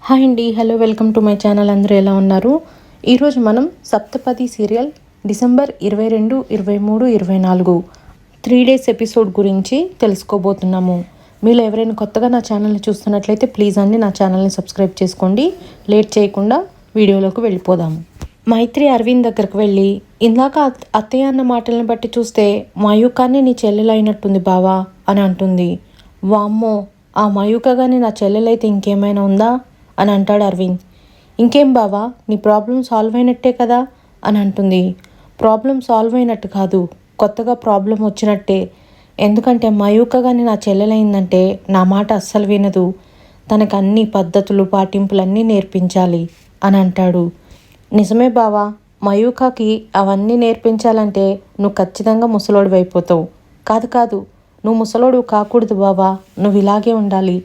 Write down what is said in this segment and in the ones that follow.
Hi అండి, hello, welcome to my channel. అందరూ ఎలా ఉన్నారు? ఈరోజు మనం సప్తపది సీరియల్ డిసెంబర్ 22, 23, 24 3 డేస్ ఎపిసోడ్ గురించి తెలుసుకోబోతున్నాము. మీరు ఎవరైనా కొత్తగా నా ఛానల్ని చూస్తున్నట్లయితే ప్లీజ్ అండి నా ఛానల్ని సబ్స్క్రైబ్ చేసుకోండి. లేట్ చేయకుండా వీడియోలోకి వెళ్ళిపోదాము. మైత్రి అరవింద్ దగ్గరకు వెళ్ళి, ఇందాక అత్తయ్య అన్న మాటలను బట్టి చూస్తే మయూకాన్ని నీ చెల్లెలైనట్టుంది బావా అని అంటుంది. వామ్మో, ఆ మయూక కానీ నా చెల్లెలైతే ఇంకేమైనా ఉందా అని అంటాడు అరవింద్. ఇంకేం బావా, నీ ప్రాబ్లం సాల్వ్ అయినట్టే కదా అని అంటుంది. ప్రాబ్లం సాల్వ్ అయినట్టు కాదు, కొత్తగా ప్రాబ్లం వచ్చినట్టే. ఎందుకంటే మయూక కానీ నా చెల్లెలైందంటే నా మాట అస్సలు వినదు. తనకు అన్ని పద్ధతులు పాటింపులన్నీ నేర్పించాలి అని అంటాడు. నిజమే బావా, మయూకకి అవన్నీ నేర్పించాలంటే నువ్వు ఖచ్చితంగా ముసలోడు అయిపోతావు. కాదు, నువ్వు ముసలోడు కాకూడదు బావా, నువ్వు ఇలాగే ఉండాలి.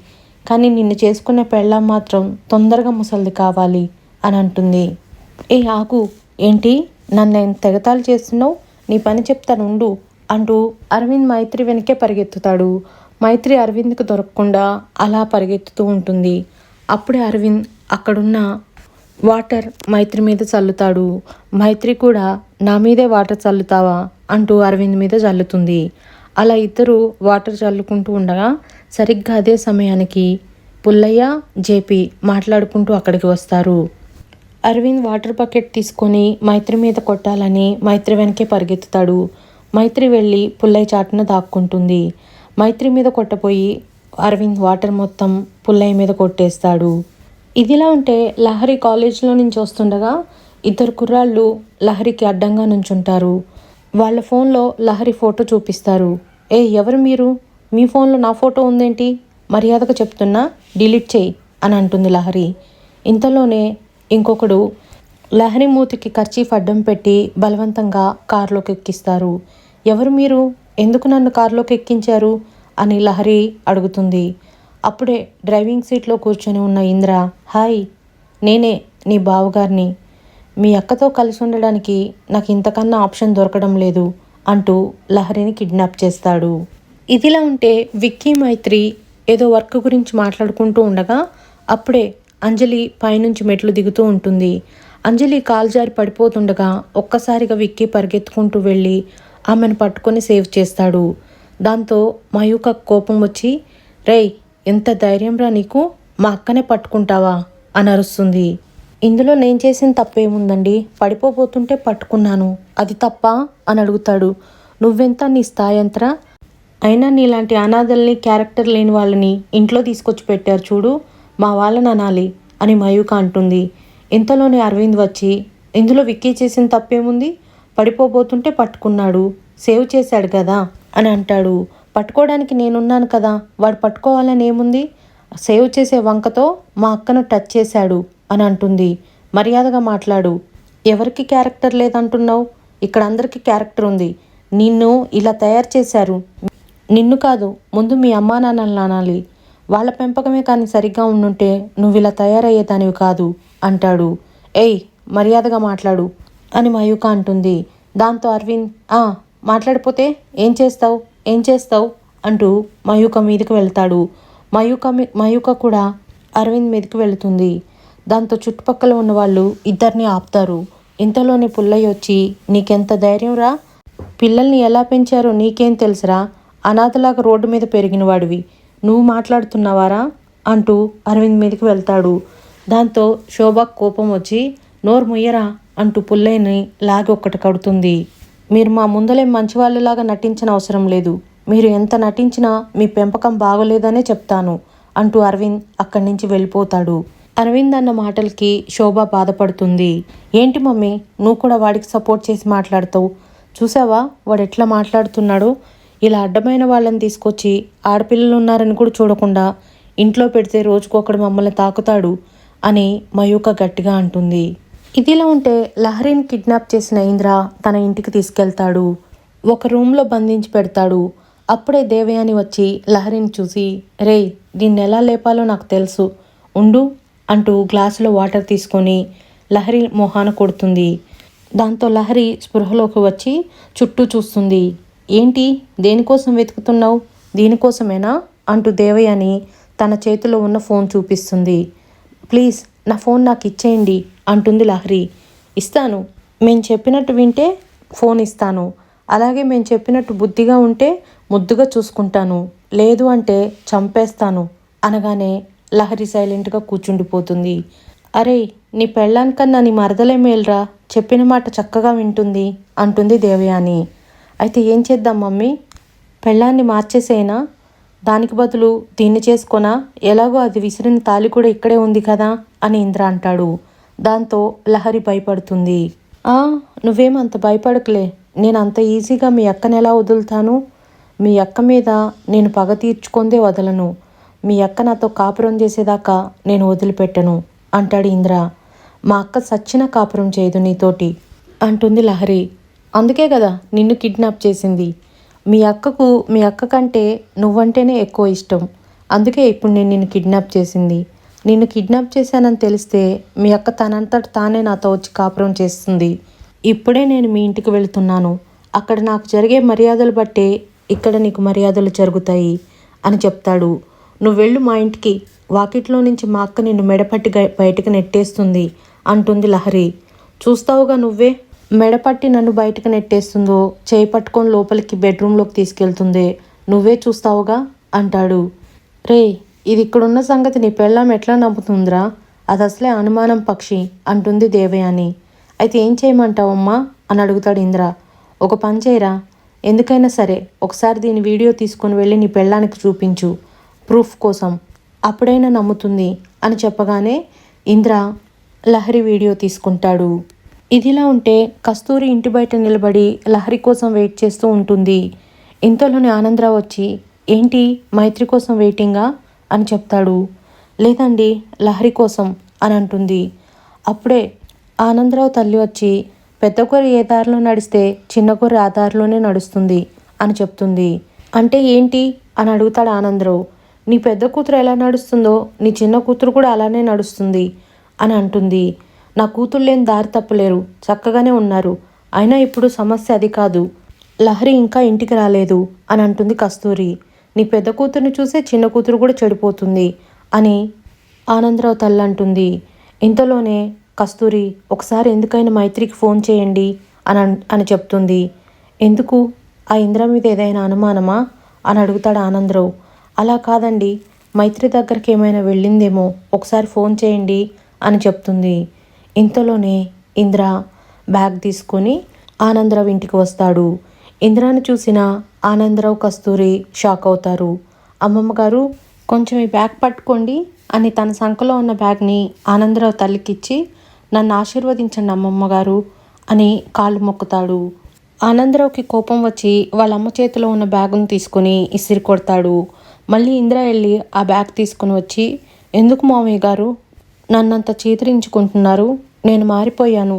కానీ నిన్ను చేసుకునే పెళ్ళాం మాత్రం తొందరగా ముసలిది కావాలి అని అంటుంది. ఏ ఆగు, ఏంటి నన్ను తెగతాలు చేస్తున్నావు? నీ పని చెప్తానుండు అంటూ అరవింద్ మైత్రి వెనకే పరిగెత్తుతాడు. మైత్రి అరవింద్కి దొరకకుండా అలా పరిగెత్తుతూ ఉంటుంది. అప్పుడే అరవింద్ అక్కడున్న వాటర్ మైత్రి మీద చల్లుతాడు. మైత్రి కూడా నా మీదే వాటర్ చల్లుతావా అంటూ అరవింద్ మీద చల్లుతుంది. అలా ఇద్దరు వాటర్ చల్లుకుంటూ ఉండగా సరిగ్గా అదే సమయానికి పుల్లయ్య, జేపీ మాట్లాడుకుంటూ అక్కడికి వస్తారు. అరవింద్ వాటర్ బకెట్ తీసుకొని మైత్రి మీద కొట్టాలని మైత్రి వెనకే పరిగెత్తుతాడు. మైత్రి వెళ్ళి పుల్లయ్య చాటున దాక్కుంటుంది. మైత్రి మీద కొట్టపోయి అరవింద్ వాటర్ మొత్తం పుల్లయ్య మీద కొట్టేస్తాడు. ఇదిలా ఉంటే లహరి కాలేజీలో నుంచి వస్తుండగా ఇద్దరు కుర్రాళ్ళు లహరికి అడ్డంగా నుంచుంటారు. వాళ్ళ ఫోన్లో లహరి ఫోటో చూపిస్తారు. ఏ ఎవరు మీరు? మీ ఫోన్లో నా ఫోటో ఉందేంటి? మర్యాదగా చెప్తున్నా, డిలీట్ చేయి అని అంటుంది లహరి. ఇంతలోనే ఇంకొకడు లహరి మూతికి కర్చీఫ్ అడ్డం పెట్టి బలవంతంగా కారులోకి ఎక్కిస్తారు. ఎవరు మీరు? ఎందుకు నన్ను కారులోకి ఎక్కించారు అని లహరి అడుగుతుంది. అప్పుడే డ్రైవింగ్ సీట్లో కూర్చొని ఉన్న ఇంద్ర, హాయ్, నేనే నీ బావగారిని. మీ అక్కతో కలిసి ఉండడానికి నాకు ఇంతకన్నా ఆప్షన్ దొరకడం లేదు అంటూ లహరిని కిడ్నాప్ చేస్తాడు. ఇదిలా ఉంటే విక్కీ మైత్రి ఏదో వర్క్ గురించి మాట్లాడుకుంటూ ఉండగా అప్పుడే అంజలి పైనుంచి మెట్లు దిగుతూ ఉంటుంది. అంజలి కాలు జారి పడిపోతుండగా ఒక్కసారిగా విక్కీ పరిగెత్తుకుంటూ వెళ్ళి ఆమెను పట్టుకొని సేవ్ చేస్తాడు. దాంతో మయూక కోపం వచ్చి, రేయ్, ఎంత ధైర్యంరా నీకు, మా అక్కనే పట్టుకుంటావా అని అరుస్తుంది. ఇందులో నేను చేసిన తప్పేముందండి, పడిపోతుంటే పట్టుకున్నాను, అది తప్ప అని అడుగుతాడు. నువ్వెంత, నీ స్థాయి ఎంతరా? అయినా నీలాంటి అనాథల్ని, క్యారెక్టర్ లేని వాళ్ళని ఇంట్లో తీసుకొచ్చి పెట్టారు చూడు, మా వాళ్ళని అనాలి అని మయూక అంటుంది. ఇంతలోనే అరవింద్ వచ్చి, ఇందులో విక్కీ చేసిన తప్పేముంది, పడిపోతుంటే పట్టుకున్నాడు, సేవ్ చేశాడు కదా అని అంటాడు. పట్టుకోవడానికి నేనున్నాను కదా, వాడు పట్టుకోవాలని ఏముంది, సేవ్ చేసే వంకతో మా అక్కను టచ్ చేశాడు అని అంటుంది. మర్యాదగా మాట్లాడు, ఎవరికి క్యారెక్టర్ లేదంటున్నావు? ఇక్కడ అందరికీ క్యారెక్టర్ ఉంది. నిన్ను ఇలా తయారు చేశారు, నిన్ను కాదు, ముందు మీ అమ్మా నాన్నలను అనాలి. వాళ్ళ పెంపకమే కానీ సరిగ్గా ఉండుంటే నువ్వు ఇలా తయారయ్యేదానివి కాదు అంటాడు. ఏయ్, మర్యాదగా మాట్లాడు అని మయూక అంటుంది. దాంతో అరవింద్, మాట్లాడిపోతే ఏం చేస్తావు అంటూ మయూక మీదకి వెళ్తాడు. మయూక కూడా అరవింద్ మీదకి వెళుతుంది. దాంతో చుట్టుపక్కల ఉన్న వాళ్ళు ఇద్దరిని ఆపుతారు. ఇంతలోనే పుల్లయ్య వచ్చి, నీకెంత ధైర్యం రా, పిల్లల్ని ఎలా పెంచారో నీకేం తెలుసురా, అనాథలాగా రోడ్డు మీద పెరిగిన వాడివి, నువ్వు మాట్లాడుతున్నావారా అంటూ అరవింద్ మీదకి వెళ్తాడు. దాంతో శోభకు కోపం వచ్చి, నోరు ముయ్యరా అంటూ పుల్లయ్యని లాగి ఒక్కటి కడుతుంది. మీరు మా ముందలే మంచివాళ్ళలాగా నటించిన అవసరం లేదు, మీరు ఎంత నటించినా మీ పెంపకం బాగోలేదనే చెప్తాను అంటూ అరవింద్ అక్కడి నుంచి వెళ్ళిపోతాడు. అరవింద్ అన్న మాటలకి శోభ బాధపడుతుంది. ఏంటి మమ్మీ, నువ్వు కూడా వాడికి సపోర్ట్ చేసి మాట్లాడతావు? చూసావా వాడు ఎట్లా మాట్లాడుతున్నాడో, ఇలా అడ్డమైన వాళ్ళని తీసుకొచ్చి ఆడపిల్లలు ఉన్నారని కూడా చూడకుండా ఇంట్లో పెడితే రోజుకొకడు మమ్మల్ని తాకుతాడు అని మయూక గట్టిగా అంటుంది. ఇదిలా ఉంటే లహరిని కిడ్నాప్ చేసిన ఇంద్ర తన ఇంటికి తీసుకెళ్తాడు. ఒక రూమ్లో బంధించి పెడతాడు. అప్పుడే దేవయాని వచ్చి లహరిని చూసి, రేయ్, దీన్ని ఎలా లేపాలో నాకు తెలుసు, ఉండు అంటూ గ్లాసులో వాటర్ తీసుకొని లహరి మొహాన కొడుతుంది. దాంతో లహరి స్పృహలోకి వచ్చి చుట్టూ చూస్తుంది. ఏంటి, దేనికోసం వెతుకుతున్నావు? దీనికోసమేనా అంటూ దేవయాని తన చేతిలో ఉన్న ఫోన్ చూపిస్తుంది. ప్లీజ్ నా ఫోన్ నాకు ఇచ్చేయండి అంటుంది లహరి. ఇస్తాను, మేము చెప్పినట్టు వింటే ఫోన్ ఇస్తాను, అలాగే మేము చెప్పినట్టు బుద్ధిగా ఉంటే ముద్దుగా చూసుకుంటాను, లేదు అంటే చంపేస్తాను అనగానే లహరి సైలెంట్గా కూర్చుండిపోతుంది. అరే, నీ పెళ్ళానికన్నా నీ మరదలే మేల్రా, చెప్పిన మాట చక్కగా వింటుంది అంటుంది దేవయాని. అయితే ఏం చేద్దాం మమ్మీ, పెళ్ళాన్ని మార్చేసేనా, దానికి బదులు దీన్ని చేసుకోనా, ఎలాగో అది విసిరిన తాళి కూడా ఇక్కడే ఉంది కదా అని ఇంద్ర అంటాడు. దాంతో లహరి భయపడుతుంది. నువ్వేం అంత భయపడకలే, నేను అంత ఈజీగా మీ అక్కని ఎలా వదులుతాను, మీ అక్క మీద నేను పగ తీర్చుకుందే వదలను, మీ అక్క నాతో కాపురం చేసేదాకా నేను వదిలిపెట్టను అంటాడు ఇంద్ర. మా అక్క సచ్చిన కాపురం చేయదు నీతోటి అంటుంది లహరి. అందుకే కదా నిన్ను కిడ్నాప్ చేసింది, మీ అక్క కంటే నువ్వంటేనే ఎక్కువ ఇష్టం, అందుకే ఇప్పుడు నేను నిన్ను కిడ్నాప్ చేసింది. నిన్ను కిడ్నాప్ చేశానని తెలిస్తే మీ అక్క తనంతట తానే నాతో వచ్చి కాపురం చేస్తుంది. ఇప్పుడే నేను మీ ఇంటికి వెళ్తున్నాను, అక్కడ నాకు జరిగే మర్యాదలు బట్టే ఇక్కడ నీకు మర్యాదలు జరుగుతాయి అని చెప్తాడు. నువ్వు వెళ్ళు మా ఇంటికి, వాకిట్లో నుంచి మా అక్క నిన్ను మెడపట్టి బయటకు నెట్టేస్తుంది అంటుంది లహరి. చూస్తావుగా నువ్వే, మెడపట్టి నన్ను బయటకు నెట్టేస్తుందో, చేయి పట్టుకొని లోపలికి బెడ్రూమ్లోకి తీసుకెళ్తుంది, నువ్వే చూస్తావుగా అంటాడు. రే, ఇది ఇక్కడున్న సంగతి నీ పెళ్ళాం ఎట్లా నమ్ముతుందిరా, అది అసలే అనుమానం పక్షి అంటుంది దేవయాని. అయితే ఏం చేయమంటావమ్మా అని అడుగుతాడు ఇంద్ర. ఒక పని చేయరా, ఎందుకైనా సరే ఒకసారి దీని వీడియో తీసుకొని వెళ్ళి నీ పెళ్ళానికి చూపించు, ప్రూఫ్ కోసం, అప్పుడైనా నమ్ముతుంది అని చెప్పగానే ఇంద్ర లహరి వీడియో తీసుకుంటాడు. ఇదిలా ఉంటే కస్తూరి ఇంటి బయట నిలబడి లహరి కోసం వెయిట్ చేస్తూ ఉంటుంది. ఇంతలోనే ఆనందరావు వచ్చి, ఏంటి మైత్రి కోసం వెయిటింగా అని చెప్తాడు. లేదండి, లహరి కోసం అని అంటుంది. అప్పుడే ఆనందరావు తల్లి వచ్చి, పెద్ద గొర్రె ఏ దారిలో నడిస్తే చిన్న గొర్రె ఆ దారిలోనే నడుస్తుంది అని చెప్తుంది. అంటే ఏంటి అని అడుగుతాడు ఆనందరావు. నీ పెద్ద కూతురు ఎలా నడుస్తుందో నీ చిన్న కూతురు కూడా అలానే నడుస్తుంది అని అంటుంది. నా కూతురు లేని దారి తప్పలేరు, చక్కగానే ఉన్నారు, అయినా ఇప్పుడు సమస్య అది కాదు, లహరి ఇంకా ఇంటికి రాలేదు అని అంటుంది కస్తూరి. నీ పెద్ద కూతురుని చూసే చిన్న కూతురు కూడా చెడిపోతుంది అని ఆనందరావు తల్లి అంటుంది. ఇంతలోనే కస్తూరి, ఒకసారి ఎందుకైనా మైత్రికి ఫోన్ చేయండి అని చెప్తుంది. ఎందుకు, ఆ ఇంద్ర మీద ఏదైనా అనుమానమా అని అడుగుతాడు ఆనందరావు. అలా కాదండి, మైత్రి దగ్గరికి ఏమైనా వెళ్ళిందేమో, ఒకసారి ఫోన్ చేయండి అని చెప్తుంది. ఇంతలోనే ఇంద్ర బ్యాగ్ తీసుకొని ఆనందరావు ఇంటికి వస్తాడు. ఇంద్రాని చూసిన ఆనందరావు కస్తూరి షాక్ అవుతారు. అమ్మమ్మ గారు, కొంచెం ఈ బ్యాగ్ పట్టుకోండి అని తన సంకలో ఉన్న బ్యాగ్ని ఆనందరావు తల్లికిచ్చి, నన్ను ఆశీర్వదించండి అమ్మమ్మ గారు అని కాళ్ళు మొక్కుతాడు. ఆనందరావుకి కోపం వచ్చి వాళ్ళ అమ్మ చేతిలో ఉన్న బ్యాగును తీసుకొని ఇసిరి కొడతాడు. మళ్ళీ ఇంద్ర వెళ్ళి ఆ బ్యాగ్ తీసుకుని వచ్చి, ఎందుకు మామయ్య గారు నన్నంత చీతరించుకుంటున్నారు, నేను మారిపోయాను,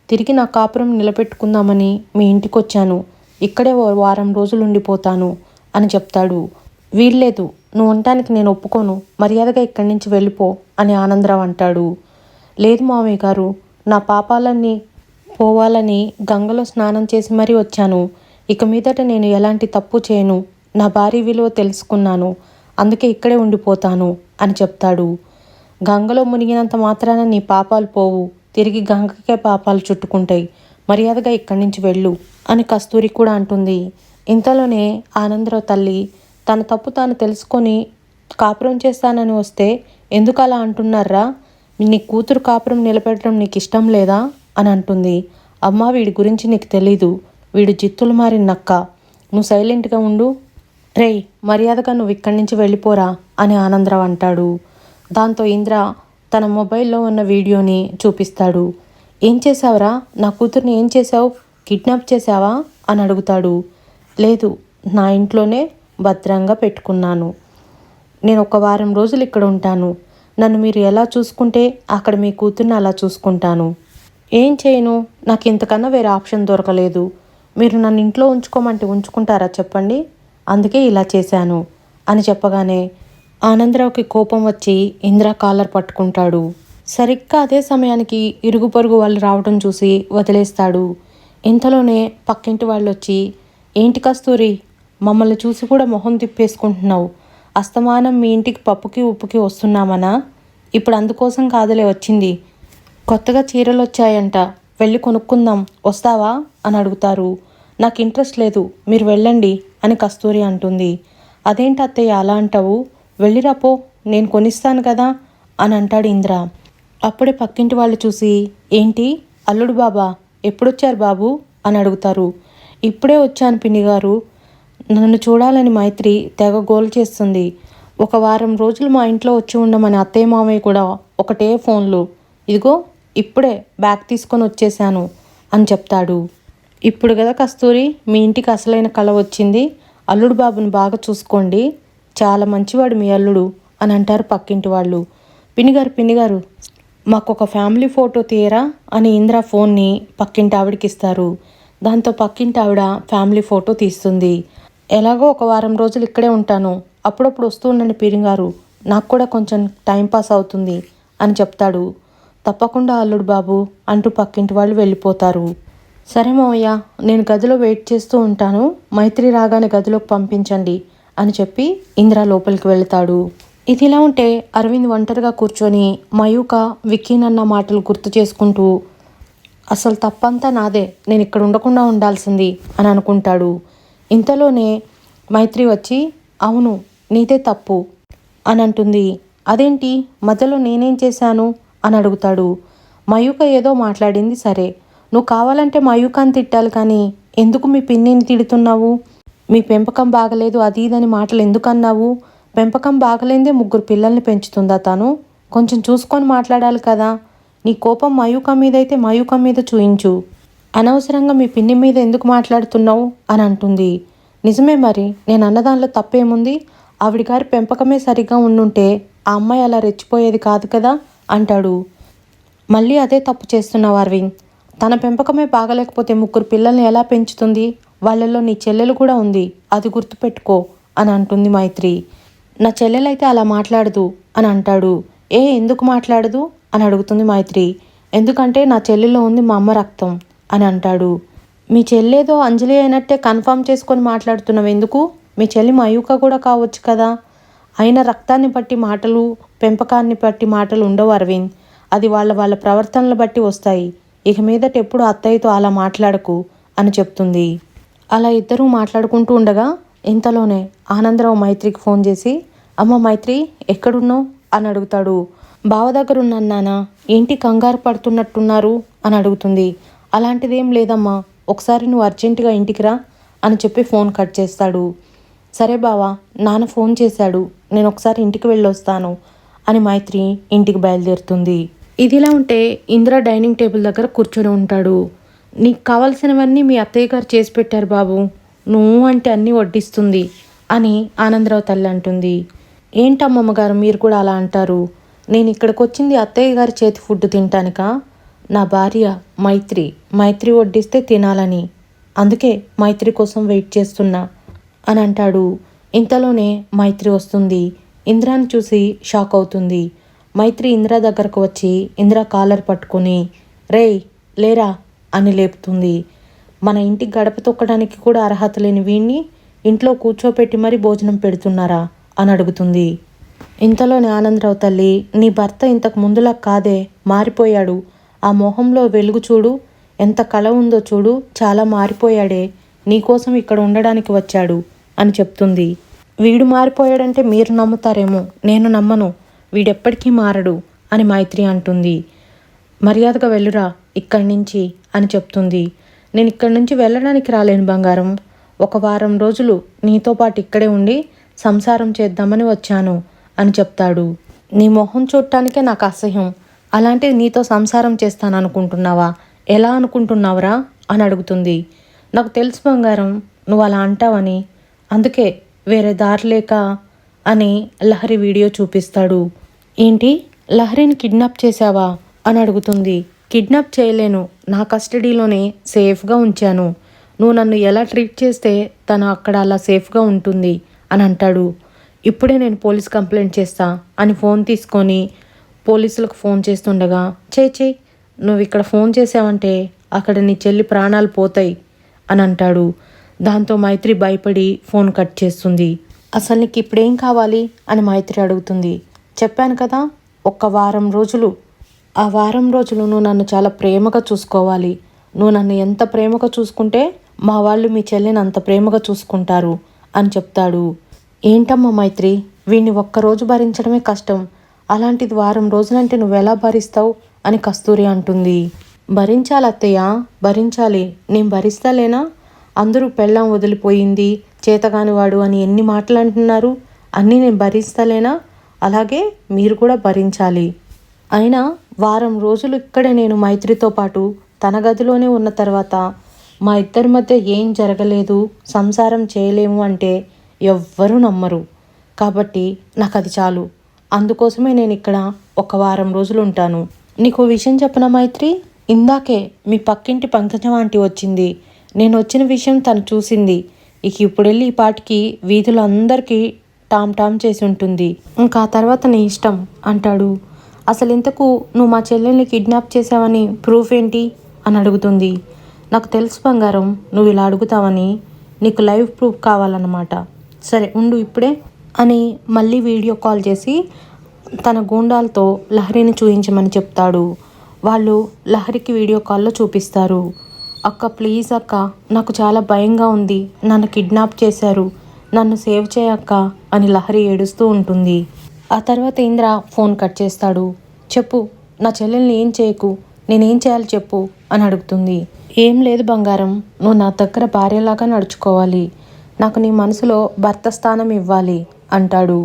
తిరిగి నా కాపురం నిలబెట్టుకుందామని మీ ఇంటికి వచ్చాను, ఇక్కడే వారం రోజులు ఉండిపోతాను అని చెప్తాడు. వీల్లేదు, నువ్వు ఉండటానికి నేను ఒప్పుకోను, మర్యాదగా ఇక్కడి నుంచి వెళ్ళిపో అని ఆనందరావు అంటాడు. లేదు మామయ్య గారు, నా పాపాలన్నీ పోవాలని గంగలో స్నానం చేసి మరీ వచ్చాను, ఇక మీదట నేను ఎలాంటి తప్పు చేయను, నా భార్య విలువ తెలుసుకున్నాను, అందుకే ఇక్కడే ఉండిపోతాను అని చెప్తాడు. గంగలో మునిగినంత మాత్రాన నీ పాపాలు పోవు, తిరిగి గంగకే పాపాలు చుట్టుకుంటాయి, మర్యాదగా ఇక్కడి నుంచి వెళ్ళు అని కస్తూరి కూడా అంటుంది. ఇంతలోనే ఆనందరావు తల్లి, తన తప్పు తాను తెలుసుకొని కాపురం చేస్తానని వస్తే ఎందుకు అలా అంటున్నారా, నీ కూతురు కాపురం నిలబెట్టడం నీకు ఇష్టం లేదా అని అంటుంది. అమ్మా, వీడి గురించి నీకు తెలీదు, వీడు జిత్తులు మారిన నక్క, నువ్వు సైలెంట్గా ఉండు, రేయ్ మర్యాదగా నువ్వు ఇక్కడి నుంచి వెళ్ళిపోరా అని ఆనందరావు అంటాడు. దాంతో ఇంద్ర తన మొబైల్లో ఉన్న వీడియోని చూపిస్తాడు. ఏం చేసావురా, నా కూతుర్ని ఏం చేసావు, కిడ్నాప్ చేసావా అని అడుగుతాడు. లేదు, నా ఇంట్లోనే భద్రంగా పెట్టుకున్నాను, నేను ఒక వారం రోజులు ఇక్కడ ఉంటాను, నన్ను మీరు ఎలా చూసుకుంటే అక్కడ మీ కూతుర్ని అలా చూసుకుంటాను, ఏం చేయను, నాకు ఇంతకన్నా వేరే ఆప్షన్ దొరకలేదు, మీరు నన్ను ఇంట్లో ఉంచుకోమంటే ఉంచుకుంటారా చెప్పండి, అందుకే ఇలా చేశాను అని చెప్పగానే ఆనందరావుకి కోపం వచ్చి ఇంద్ర కాలర్ పట్టుకుంటాడు. సరిగ్గా అదే సమయానికి ఇరుగు పొరుగు వాళ్ళు రావడం చూసి వదిలేస్తాడు. ఇంతలోనే పక్కింటి వాళ్ళు వచ్చి, ఏంటి కస్తూరి, మమ్మల్ని చూసి కూడా మొహం తిప్పేసుకుంటున్నావు, అస్తమానం మీ ఇంటికి పప్పుకి ఉప్పుకి వస్తున్నామనా, ఇప్పుడు అందుకోసం కాదులే వచ్చింది. కొత్తగా చీరలు వచ్చాయంట, వెళ్ళి కొనుక్కుందాం, వస్తావా అని అడుగుతారు. నాకు ఇంట్రెస్ట్ లేదు, మీరు వెళ్ళండి అని కస్తూరి అంటుంది. అదేంటి అత్తయ్య అలా అంటావు, వెళ్ళిరాపో, నేను కొనిస్తాను కదా అని అంటాడు ఇంద్ర. అప్పుడే పక్కింటి వాళ్ళు చూసి, ఏంటి అల్లుడు బాబా, ఎప్పుడొచ్చారు బాబు అని అడుగుతారు. ఇప్పుడే వచ్చాను పిన్ని గారు, నన్ను చూడాలని మైత్రి తెగ గోలు చేస్తుంది. ఒక వారం రోజులు మా ఇంట్లో వచ్చి ఉండమని అత్తయ్య మామయ్య కూడా ఒకటే ఫోన్లు. ఇదిగో ఇప్పుడే బ్యాగ్ తీసుకొని వచ్చేసాను అని చెప్తాడు. ఇప్పుడు కదా కస్తూరి మీ ఇంటికి అసలైన కళ వచ్చింది, అల్లుడు బాబుని బాగా చూసుకోండి, చాలా మంచివాడు మీ అల్లుడు అని అంటారు పక్కింటి వాళ్ళు. పిన్నిగారు మాకు ఒక ఫ్యామిలీ ఫోటో తీయరా అని ఇంద్ర ఫోన్ని పక్కింటి ఆవిడకి ఇస్తారు. దాంతో పక్కింటి ఆవిడ ఫ్యామిలీ ఫోటో తీస్తుంది. ఎలాగో ఒక వారం రోజులు ఇక్కడే ఉంటాను, అప్పుడప్పుడు వస్తూ ఉండండి పిన్నిగారు, నాకు కూడా కొంచెం టైంపాస్ అవుతుంది అని చెప్తాడు. తప్పకుండా అల్లుడు బాబు అంటూ పక్కింటి వాళ్ళు వెళ్ళిపోతారు. సరే మావయ్య, నేను గదిలో వెయిట్ చేస్తూ ఉంటాను, మైత్రి రాగానే గదిలోకి పంపించండి అని చెప్పి ఇంద్ర లోపలికి వెళ్తాడు. ఇదిలా ఉంటే అరవింద్ ఒంటరిగా కూర్చొని మయూక విక్కీనన్న మాటలు గుర్తు చేసుకుంటూ అసలు తప్పంతా నాదే, నేను ఇక్కడ ఉండకుండా ఉండాల్సింది అని అనుకుంటాడు. ఇంతలోనే మైత్రి వచ్చి, అవును నీదే తప్పు అని అంటుంది. అదేంటి మధ్యలో నేనేం చేశాను అని అడుగుతాడు. మయూక ఏదో మాట్లాడింది సరే, నువ్వు కావాలంటే మయూకాన్ని తిట్టాలి కానీ ఎందుకు మీ పిన్నిని తిడుతున్నావు, మీ పెంపకం బాగలేదు అది ఇదని మాటలు ఎందుకు అన్నావు, పెంపకం బాగలేదే 3 పిల్లల్ని పెంచుతుందా తను, కొంచెం చూసుకొని మాట్లాడాలి కదా, నీ కోపం మయూక మీద అయితే మయూక మీద చూయించు, అనవసరంగా మీ పిన్ని మీద ఎందుకు మాట్లాడుతున్నావు అని అంటుంది. నిజమే మరి, నేను అన్నదానిలో తప్పేముంది, ఆవిడ గారి పెంపకమే సరిగ్గా ఉండుంటే ఆ అమ్మాయి అలా రెచ్చిపోయేది కాదు కదా అంటాడు. మళ్ళీ అదే తప్పు చేస్తున్నావు అరవింద్, తన పెంపకమే బాగలేకపోతే 3 పిల్లల్ని ఎలా పెంచుతుంది, వాళ్ళల్లో నీ చెల్లెలు కూడా ఉంది, అది గుర్తుపెట్టుకో అని అంటుంది మైత్రి. నా చెల్లెలైతే అలా మాట్లాడదు అని అంటాడు. ఎందుకు మాట్లాడదు అని అడుగుతుంది మైత్రి. ఎందుకంటే నా చెల్లెల్లో ఉంది మా అమ్మ రక్తం అని అంటాడు. మీ చెల్లేదో అంజలి అయినట్టే కన్ఫర్మ్ చేసుకొని మాట్లాడుతున్నావు ఎందుకు, మీ చెల్లి మయూక కూడా కావచ్చు కదా, అయినా రక్తాన్ని బట్టి మాటలు పెంపకాన్ని బట్టి మాటలు ఉండవు అరవింద్, అది వాళ్ళ ప్రవర్తనలు బట్టి వస్తాయి, ఇక మీదట ఎప్పుడు అత్తయ్యతో అలా మాట్లాడకు అని చెప్తుంది. అలా ఇద్దరూ మాట్లాడుకుంటూ ఉండగా ఇంతలోనే ఆనందరావు మైత్రికి ఫోన్ చేసి, అమ్మ మైత్రి ఎక్కడున్నావు అని అడుగుతాడు. బావ దగ్గర ఉన్నాను నాన్న, ఏంటి కంగారు పడుతున్నట్టున్నారు అని అడుగుతుంది. అలాంటిదేం లేదమ్మా, ఒకసారి నువ్వు అర్జెంటుగా ఇంటికి రా అని చెప్పి ఫోన్ కట్ చేస్తాడు. సరే బావా, నాన్న ఫోన్ చేశాడు, నేను ఒకసారి ఇంటికి వెళ్ళొస్తాను అని మైత్రి ఇంటికి బయలుదేరుతుంది. ఇదిలా ఉంటే ఇంద్ర డైనింగ్ టేబుల్ దగ్గర కూర్చొని ఉంటాడు. నీకు కావాల్సినవన్నీ మీ అత్తయ్య గారు చేసి పెట్టారు బాబు, నువ్వు అంటే అన్నీ వడ్డిస్తుంది అని ఆనందరావు తల్లి అంటుంది. ఏంటమ్మమ్మ గారు మీరు కూడా అలా అంటారు, నేను ఇక్కడికి వచ్చింది అత్తయ్య గారి చేతి ఫుడ్ తింటానిక, నా భార్య మైత్రి వడ్డిస్తే తినాలని, అందుకే మైత్రి కోసం వెయిట్ చేస్తున్నా అని అంటాడు. ఇంతలోనే మైత్రి వస్తుంది. ఇంద్రాని చూసి షాక్ అవుతుంది. మైత్రి ఇంద్ర దగ్గరకు వచ్చి ఇంద్ర కాలర్ పట్టుకొని, రేయ్ లేరా అని లేపుతుంది. మన ఇంటికి గడప తొక్కడానికి కూడా అర్హత లేని వీణ్ణి ఇంట్లో కూర్చోపెట్టి మరీ భోజనం పెడుతున్నారా అని అడుగుతుంది. ఇంతలోనే ఆనందరావు తల్లి, నీ భర్త ఇంతకు ముందులా కాదే, మారిపోయాడు, ఆ మొహంలో వెలుగు చూడు, ఎంత కళ ఉందో చూడు, చాలా మారిపోయాడే, నీకోసం ఇక్కడ ఉండడానికి వచ్చాడు అని చెప్తుంది. వీడు మారిపోయాడంటే మీరు నమ్ముతారేమో, నేను నమ్మను, వీడెప్పటికీ మారడు అని మైత్రి అంటుంది. మర్యాదగా వెళ్ళురా ఇక్కడి నుంచి అని చెప్తుంది. నేను ఇక్కడి నుంచి వెళ్ళడానికి రాలేను బంగారం, ఒక వారం రోజులు నీతో పాటు ఇక్కడే ఉండి సంసారం చేద్దామని వచ్చాను అని చెప్తాడు. నీ మొహం చూడటానికే నాకు అసహ్యం, అలాంటిది నీతో సంసారం చేస్తాను అనుకుంటున్నావా, ఎలా అనుకుంటున్నావురా అని అడుగుతుంది. నాకు తెలుసు బంగారం నువ్వు అలా అంటావని, అందుకే వేరే దారి లేక అని లహరి వీడియో చూపిస్తాడు. ఏంటి లహరిని కిడ్నాప్ చేశావా అని అడుగుతుంది. కిడ్నాప్ చేయలేను, నా కస్టడీలోనే సేఫ్గా ఉంచాను, నువ్వు నన్ను ఎలా ట్రీట్ చేస్తే తను అక్కడ అలా సేఫ్గా ఉంటుంది అని అంటాడు. ఇప్పుడే నేను పోలీస్ కంప్లైంట్ చేస్తా అని ఫోన్ తీసుకొని పోలీసులకు ఫోన్ చేస్తుండగా, చేయి నువ్వు ఇక్కడ ఫోన్ చేసావంటే అక్కడ నీ చెల్లి ప్రాణాలు పోతాయి అని అంటాడు. దాంతో మైత్రి భయపడి ఫోన్ కట్ చేస్తుంది. అసలు నీకు ఇప్పుడేం కావాలి అని మైత్రి అడుగుతుంది. చెప్పాను కదా, ఒక్క వారం రోజులు, ఆ వారం రోజులు నువ్వు నన్ను చాలా ప్రేమగా చూసుకోవాలి. నువ్వు నన్ను ఎంత ప్రేమగా చూసుకుంటే మా వాళ్ళు మీ చెల్లిని అంత ప్రేమగా చూసుకుంటారు అని చెప్తాడు. ఏంటమ్మా మైత్రి, వీడిని ఒక్కరోజు భరించడమే కష్టం, అలాంటిది వారం రోజులంటే నువ్వెలా భరిస్తావు అని కస్తూరి అంటుంది. భరించాలి అత్తయ్య, భరించాలి. నేను భరిస్తాలేనా? అందరూ పెళ్ళాం వదిలిపోయింది, చేతగానివాడు అని ఎన్ని మాటలు అంటున్నారు, అన్నీ నేను భరిస్తలేనా? అలాగే మీరు కూడా భరించాలి. అయినా వారం రోజులు ఇక్కడే నేను మైత్రితో పాటు తన గదిలోనే ఉన్న తర్వాత మా ఇద్దరి మధ్య ఏం జరగలేదు, సంసారం చేయలేము అంటే ఎవ్వరూ నమ్మరు. కాబట్టి నాకు అది చాలు. అందుకోసమే నేను ఇక్కడ ఒక వారం రోజులు ఉంటాను. నీకు విషయం చెప్పనా మైత్రి? ఇందాకే మీ పక్కింటి పంకజం ఆంటీ వచ్చింది. నేను వచ్చిన విషయం తను చూసింది. ఇక ఇప్పుడు వెళ్ళి ఈ పాటికి వీధులు అందరికీ టామ్ టామ్ చేసి ఉంటుంది. ఇంకా ఆ తర్వాత నీ ఇష్టం అంటాడు. అసలు ఇంతకు నువ్వు మా చెల్లెల్ని కిడ్నాప్ చేసావని ప్రూఫ్ ఏంటి అని అడుగుతుంది. నాకు తెలుసు బంగారం, నువ్వు ఇలా అడుగుతావని. నీకు లైవ్ ప్రూఫ్ కావాలన్నమాట. సరే ఉండు ఇప్పుడే అని మళ్ళీ వీడియో కాల్ చేసి తన గూండాలతో లహరిని చూయించమని చెప్తాడు. వాళ్ళు లహరికి వీడియో కాల్లో చూపిస్తారు. అక్క ప్లీజ్ అక్క, నాకు చాలా భయంగా ఉంది, నన్ను కిడ్నాప్ చేశారు, నన్ను సేవ్ చేయక్క అని లహరి ఏడుస్తూ ఉంటుంది. ఆ తర్వాత ఇంద్ర ఫోన్ కట్ చేస్తాడు. చెప్పు, నా చెల్లెల్ని ఏం చేయకు, నేనేం చేయాలి చెప్పు అని అడుగుతుంది. ఏం లేదు బంగారం, నువ్వు నా దగ్గర భార్యలాగా నడుచుకోవాలి, నాకు నీ మనసులో భర్త స్థానం ఇవ్వాలి అంటాడు.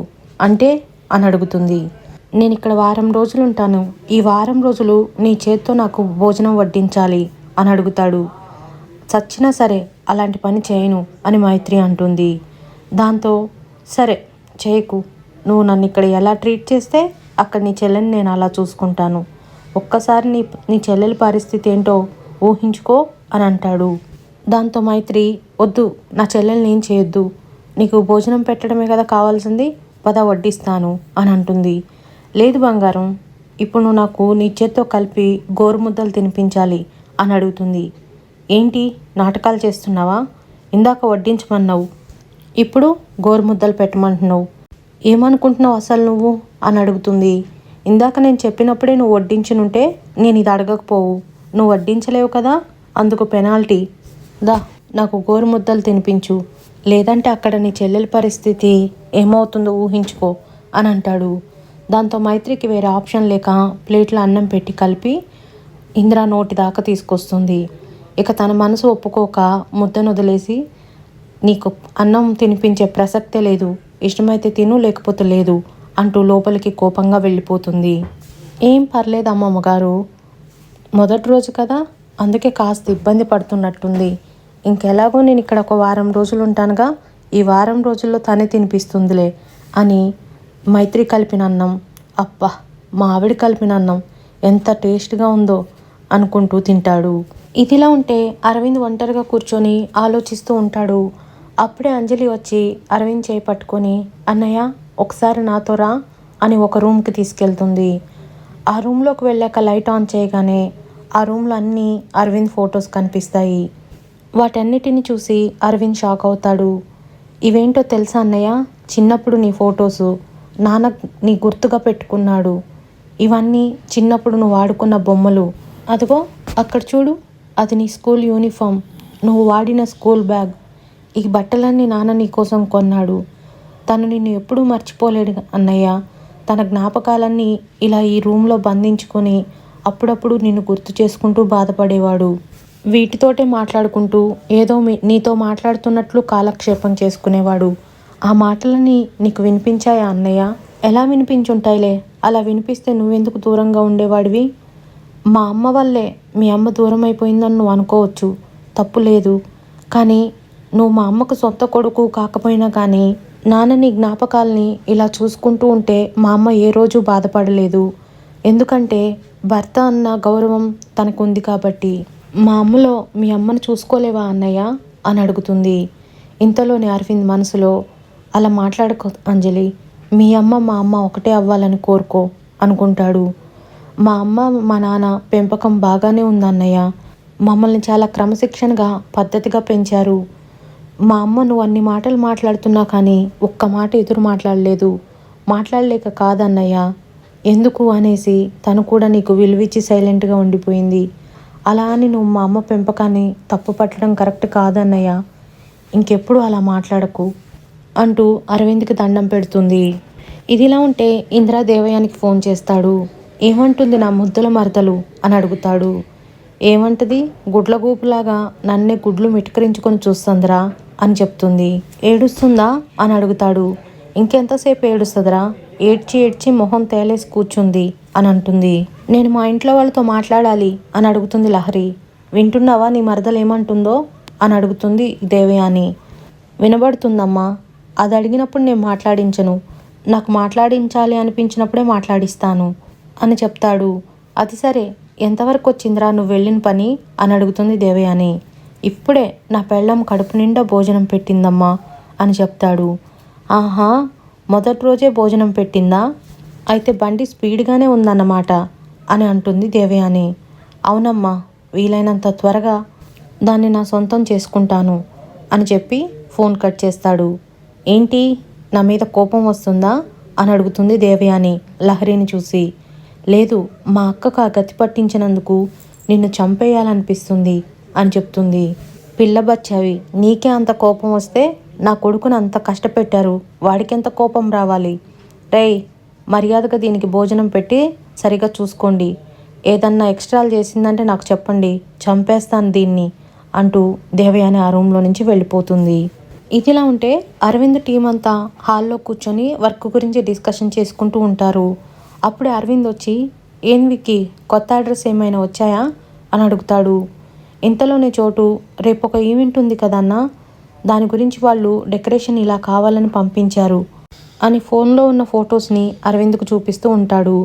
అంటే అని అడుగుతుంది. నేను ఇక్కడ వారం రోజులు ఉంటాను, ఈ వారం రోజులు నీ చేత్తో నాకు భోజనం వడ్డించాలి అని అడుగుతాడు. చచ్చినా సరే అలాంటి పని చేయను అని మైత్రి అంటుంది. దాంతో సరే చేయకు, నువ్వు నన్ను ఇక్కడ ఎలా ట్రీట్ చేస్తే అక్కడ నీ చెల్లెని నేను అలా చూసుకుంటాను, ఒక్కసారి నీ చెల్లెలి పరిస్థితి ఏంటో ఊహించుకో అని అంటాడు. దాంతో మైత్రి వద్దు, నా చెల్లెల్ని ఏం చేయొద్దు, నీకు భోజనం పెట్టడమే కదా కావాల్సింది, పద వడ్డిస్తాను అని అంటుంది. లేదు బంగారం, ఇప్పుడు నువ్వు నాకు నీ చేత్తో కలిపి గోరుముద్దలు తినిపించాలి అని అడుగుతుంది. ఏంటి నాటకాలు చేస్తున్నావా? ఇందాక వడ్డించమన్నావు, ఇప్పుడు గోరుముద్దలు పెట్టమంటున్నావు, ఏమనుకుంటున్నావు అసలు నువ్వు అని అడుగుతుంది. ఇందాక నేను చెప్పినప్పుడే నువ్వు వడ్డించనుంటే నేను ఇది అడగకపోవు, నువ్వు వడ్డించలేవు కదా, అందుకు పెనాల్టీ. దా నాకు గోరుముద్దలు తినిపించు, లేదంటే అక్కడ నీ చెల్లెల పరిస్థితి ఏమవుతుందో ఊహించుకో అని అంటాడు. దాంతో మైత్రికి వేరే ఆప్షన్ లేక ప్లేట్లో అన్నం పెట్టి కలిపి ఇంద్ర నోటి దాకా తీసుకొస్తుంది. ఇక తన మనసు ఒప్పుకోక ముద్దను వదిలేసి, నీకు అన్నం తినిపించే ప్రసక్తే లేదు, ఇష్టమైతే తిను లేకపోతే లేదు అంటూ లోపలికి కోపంగా వెళ్ళిపోతుంది. ఏం పర్లేదు అమ్మమ్మ గారు, మొదటి రోజు కదా అందుకే కాస్త ఇబ్బంది పడుతున్నట్టుంది, ఇంకెలాగో నేను ఇక్కడ ఒక వారం రోజులు ఉంటానుగా, ఈ వారం రోజుల్లో తనే తినిపిస్తుందిలే అని మైత్రి కలిపిన అన్నం, అబ్బా మా ఆవిడ కలిపిన అన్నం ఎంత టేస్ట్గా ఉందో అనుకుంటూ తింటాడు. ఇదిలా ఉంటే అరవింద్ ఒంటరిగా కూర్చొని ఆలోచిస్తూ ఉంటాడు. అప్పుడే అంజలి వచ్చి అరవింద్ చేయి పట్టుకొని, అన్నయ్య ఒకసారి నాతో రా అని ఒక రూమ్కి తీసుకెళ్తుంది. ఆ రూమ్లోకి వెళ్ళాక లైట్ ఆన్ చేయగానే ఆ రూమ్లో అన్నీ అరవింద్ ఫొటోస్ కనిపిస్తాయి. వాటన్నిటిని చూసి అరవింద్ షాక్ అవుతాడు. ఇవేంటో తెలుసా అన్నయ్య, చిన్నప్పుడు నీ ఫొటోసు, నాన్న నీ గుర్తుగా పెట్టుకున్నాడు, ఇవన్నీ చిన్నప్పుడు నువ్వు వాడుకున్న బొమ్మలు, అదిగో అక్కడ చూడు అది నీ స్కూల్ యూనిఫామ్, నువ్వు వాడిన స్కూల్ బ్యాగ్, ఈ బట్టలన్నీ నాన్న నీ కోసం కొన్నాడు, తను నిన్ను ఎప్పుడూ మర్చిపోలేడు అన్నయ్య, తన జ్ఞాపకాలన్నీ ఇలా ఈ రూమ్లో బంధించుకొని అప్పుడప్పుడు నిన్ను గుర్తు చేసుకుంటూ బాధపడేవాడు, వీటితోటే మాట్లాడుకుంటూ ఏదో నీతో మాట్లాడుతున్నట్లు కాలక్షేపం చేసుకునేవాడు, ఆ మాటలని నీకు వినిపించాయా అన్నయ్య? ఎలా వినిపించుంటాయిలే, అలా వినిపిస్తే నువ్వెందుకు దూరంగా ఉండేవాడివి? మా అమ్మ వల్లే మీ అమ్మ దూరం అయిపోయిందని నువ్వు అనుకోవచ్చు, తప్పు లేదు, కానీ నువ్వు మా అమ్మకు సొంత కొడుకు కాకపోయినా కానీ నాన్న నీ జ్ఞాపకాలని ఇలా చూసుకుంటూ ఉంటే మా అమ్మ ఏ రోజు బాధపడలేదు, ఎందుకంటే భర్త అన్న గౌరవం తనకు ఉంది కాబట్టి. మా అమ్మలో మీ అమ్మను చూసుకోలేవా అన్నయ్య అని అడుగుతుంది. ఇంతలోని అరవింద్ మనసులో, అలా మాట్లాడుకో అంజలి, మీ అమ్మ మా అమ్మ ఒకటే అవ్వాలని కోరుకో అనుకుంటాడు. మా అమ్మ మా నాన్న పెంపకం బాగానే ఉందన్నయ్య, మమ్మల్ని చాలా క్రమశిక్షణగా పద్ధతిగా పెంచారు, మా అమ్మ నువ్వు అన్ని మాటలు మాట్లాడుతున్నా కానీ ఒక్క మాట ఎదురు మాట్లాడలేదు, మాట్లాడలేక కాదన్నయ్య, ఎందుకు అనేసి తను కూడా నీకు విలువిచ్చి సైలెంట్గా ఉండిపోయింది. అలా అని నువ్వు మా అమ్మ పెంపకాన్ని తప్పు పట్టడం కరెక్ట్ కాదన్నయ్య. ఇంకెప్పుడు అలా మాట్లాడకు అంటూ అరవింద్కి దండం పెడుతుంది. ఇదిలా ఉంటే ఇంద్ర దేవయానికి ఫోన్ చేస్తాడు. ఏమంటుంది నా ముద్దుల మరదలు అని అడుగుతాడు. ఏమంటది, గుడ్లగూపులాగా నన్నే గుడ్లు మిటకరించుకొని చూస్తుందిరా అని చెప్తుంది. ఏడుస్తుందా అని అడుగుతాడు. ఇంకెంతసేపు ఏడుస్తుందిరా, ఏడ్చి ఏడ్చి మొహం తేలేసి కూర్చుంది అని అంటుంది. నేను మా ఇంట్లో వాళ్ళతో మాట్లాడాలి అని అడుగుతుంది లహరి. వింటున్నావా నీ మరదలు ఏమంటుందో అని అడుగుతుంది దేవయాని. వినబడుతుందమ్మా, అది అడిగినప్పుడు నేను మాట్లాడించను, నాకు మాట్లాడించాలి అనిపించినప్పుడే మాట్లాడిస్తాను అని చెప్తాడు. అది సరే, ఎంతవరకు వచ్చిందిరా నువ్వు వెళ్ళిన పని అని అడుగుతుంది దేవయాని. ఇప్పుడే నా పెళ్ళం కడుపు నిండా భోజనం పెట్టిందమ్మా అని చెప్తాడు. ఆహా, మొదటి రోజే భోజనం పెట్టిందా, అయితే బండి స్పీడ్గానే ఉందన్నమాట అని అంటుంది దేవయాని. అవునమ్మా, వీలైనంత త్వరగా దాన్ని నా సొంతం చేసుకుంటాను అని చెప్పి ఫోన్ కట్ చేస్తాడు. ఏంటి, నా మీద కోపం వస్తుందా అని అడుగుతుంది దేవయాని లహరిని చూసి. లేదు, మా అక్కకు ఆ గతి పట్టించినందుకు నిన్ను చంపేయాలనిపిస్తుంది అని చెప్తుంది. పిల్లబచ్చావి, నీకే అంత కోపం వస్తే నా కొడుకుని అంత కష్టపెట్టారు, వాడికెంత కోపం రావాలి. రేయ్, మర్యాదగా దీనికి భోజనం పెట్టి సరిగా చూసుకోండి, ఏదన్నా ఎక్స్ట్రాలు చేసిందంటే నాకు చెప్పండి, చంపేస్తాను దీన్ని అంటూ దేవయాని ఆ రూమ్లో నుంచి వెళ్ళిపోతుంది. ఇదిలా ఉంటే అరవింద్ టీం అంతా హాల్లో కూర్చొని వర్క్ గురించి డిస్కషన్ చేసుకుంటూ ఉంటారు. అప్పుడే అరవింద్ వచ్చి, ఏం విక్కీ, కొత్త అడ్రస్ ఏమైనా వచ్చాయా అని అడుగుతాడు. ఇంతలోనే చోటు, రేపు ఒక ఈవెంట్ ఉంది కదన్నా, దాని గురించి వాళ్ళు డెకరేషన్ ఇలా కావాలని పంపించారు అని ఫోన్లో ఉన్న ఫొటోస్ని అరవింద్కు చూపిస్తూ ఉంటాడు.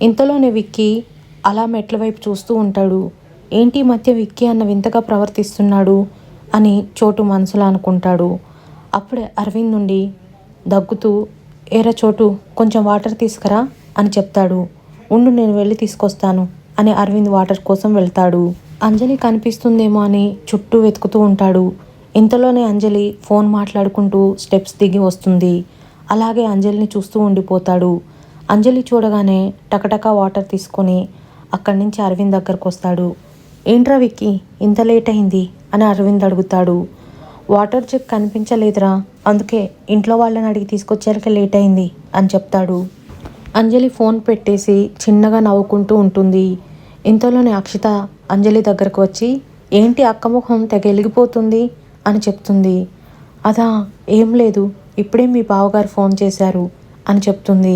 ఇంతలోనే విక్కీ అలా మెట్ల వైపు చూస్తూ ఉంటాడు. ఏంటి మధ్య విక్కీ అన్న వింతగా ప్రవర్తిస్తున్నాడు అని చోటు మనసులో అనుకుంటాడు. అప్పుడే అరవింద్ నుండి దగ్గుతూ, ఏరా చోటు, కొంచెం వాటర్ తీసుకురా అని చెప్తాడు. ఉండు, నేను వెళ్ళి తీసుకొస్తాను అని అరవింద్ వాటర్ కోసం వెళ్తాడు. అంజలి కనిపిస్తుందేమో అని చుట్టూ వెతుకుతూ ఉంటాడు. ఇంతలోనే అంజలి ఫోన్ మాట్లాడుకుంటూ స్టెప్స్ దిగి వస్తుంది. అలాగే అంజలిని చూస్తూ ఉండిపోతాడు. అంజలి చూడగానే టకటకా వాటర్ తీసుకొని అక్కడి నుంచి అరవింద్ దగ్గరకు వస్తాడు. ఏంట్రా విక్కీ, ఇంత లేట్ అయింది అని అరవింద్ అడుగుతాడు. వాటర్ జగ్ కనిపించలేదురా, అందుకే ఇంట్లో వాళ్ళని అడిగి తీసుకొచ్చాక లేట్ అయింది అని చెప్తాడు. అంజలి ఫోన్ పెట్టేసి చిన్నగా నవ్వుకుంటూ ఉంటుంది. ఇంతలోనే అక్షిత అంజలి దగ్గరకు వచ్చి, ఏంటి అక్క ముఖం తెగ వెలిగిపోతుంది అని చెప్తుంది. అదా, ఏం లేదు, ఇప్పుడే మీ బావగారు ఫోన్ చేశారు అని చెప్తుంది.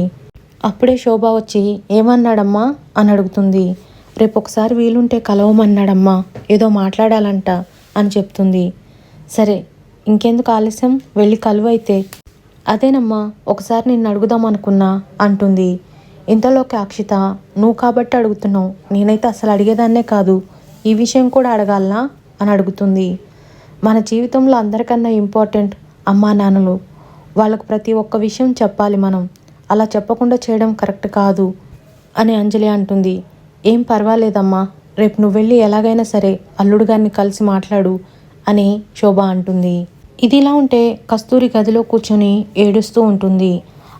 అప్పుడే శోభ వచ్చి, ఏమన్నాడమ్మా అని అడుగుతుంది. రేపు ఒకసారి వీలుంటే కలవమన్నాడమ్మా, ఏదో మాట్లాడాలంట అని చెప్తుంది. సరే, ఇంకెందుకు ఆలస్యం, వెళ్ళి కలువైతే. అదేనమ్మా, ఒకసారి నిన్ను అడుగుదాం అనుకున్నా అంటుంది. ఇంతలోకి అక్షిత, నువ్వు కాబట్టి అడుగుతున్నావు, నేనైతే అసలు అడిగేదాన్నే కాదు, ఈ విషయం కూడా అడగాలనా అని అడుగుతుంది. మన జీవితంలో అందరికన్నా ఇంపార్టెంట్ అమ్మా నాన్నలు, వాళ్ళకు ప్రతి ఒక్క విషయం చెప్పాలి మనం, అలా చెప్పకుండా చేయడం కరెక్ట్ కాదు అని అంజలి అంటుంది. ఏం పర్వాలేదమ్మా, రేపు నువ్వు వెళ్ళి ఎలాగైనా సరే అల్లుడు గారిని కలిసి మాట్లాడు అని శోభ అంటుంది. ఇదిలా ఉంటే కస్తూరి గదిలో కూర్చొని ఏడుస్తూ ఉంటుంది.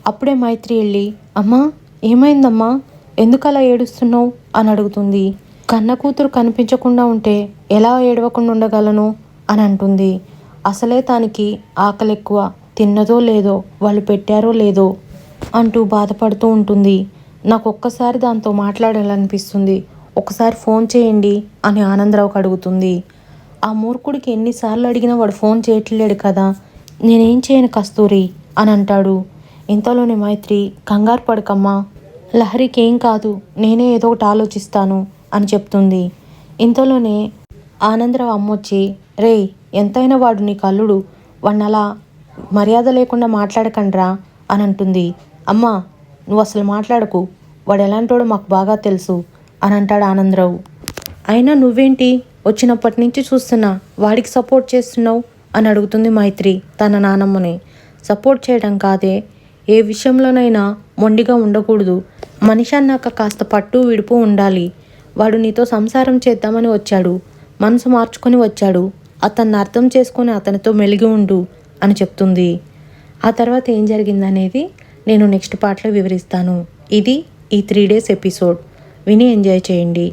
అప్పుడే మైత్రి వెళ్ళి, అమ్మా ఏమైందమ్మా, ఎందుకు అలా ఏడుస్తున్నావు అని అడుగుతుంది. కన్న కూతురు కనిపించకుండా ఉంటే ఎలా ఏడవకుండా ఉండగలను అని అంటుంది. అసలే తనకి ఆకలి ఎక్కువ, తిన్నదో లేదో, వాళ్ళు పెట్టారో లేదో అంటూ బాధపడుతూ ఉంటుంది. నాకు ఒక్కసారి దాంతో మాట్లాడాలనిపిస్తుంది, ఒకసారి ఫోన్ చేయండి అని ఆనందరావుకి అడుగుతుంది. ఆ మూర్ఖుడికి ఎన్నిసార్లు అడిగినా వాడు ఫోన్ చేయట్లేడు కదా, నేనేం చేయను కస్తూరి అని అంటాడు. ఇంతలోనే మైత్రి, కంగారు పడకమ్మా, లహరికి ఏం కాదు, నేనే ఏదో ఒకటి ఆలోచిస్తాను అని చెప్తుంది. ఇంతలోనే ఆనందరావు అమ్మొచ్చి, రేయ్, ఎంతైనా వాడు నీకు అల్లుడు, వాడిని అలా మర్యాద లేకుండా మాట్లాడకండ్రా అని అంటుంది. అమ్మా, నువ్వు అసలు మాట్లాడకు, వాడు ఎలాంటోడో మాకు బాగా తెలుసు అని అంటాడు ఆనందరావు. అయినా నువ్వేంటి, వచ్చినప్పటి నుంచి చూస్తున్నా వాడికి సపోర్ట్ చేస్తున్నావు అని అడుగుతుంది మైత్రి తన నానమ్మని. సపోర్ట్ చేయడం కాదే, ఏ విషయంలోనైనా మొండిగా ఉండకూడదు, మనిషి అన్నాక కాస్త పట్టు విడుపు ఉండాలి. వాడు నీతో సంసారం చేద్దామని వచ్చాడు, మనసు మార్చుకొని వచ్చాడు, అతన్ని అర్థం చేసుకొని అతనితో మెలిగి ఉండు అని చెప్తుంది. ఆ తర్వాత ఏం జరిగిందనేది నేను నెక్స్ట్ పార్ట్లో వివరిస్తాను. ఇది ఈ 3 డేస్ ఎపిసోడ్ విని ఎంజాయ్ చేయండి.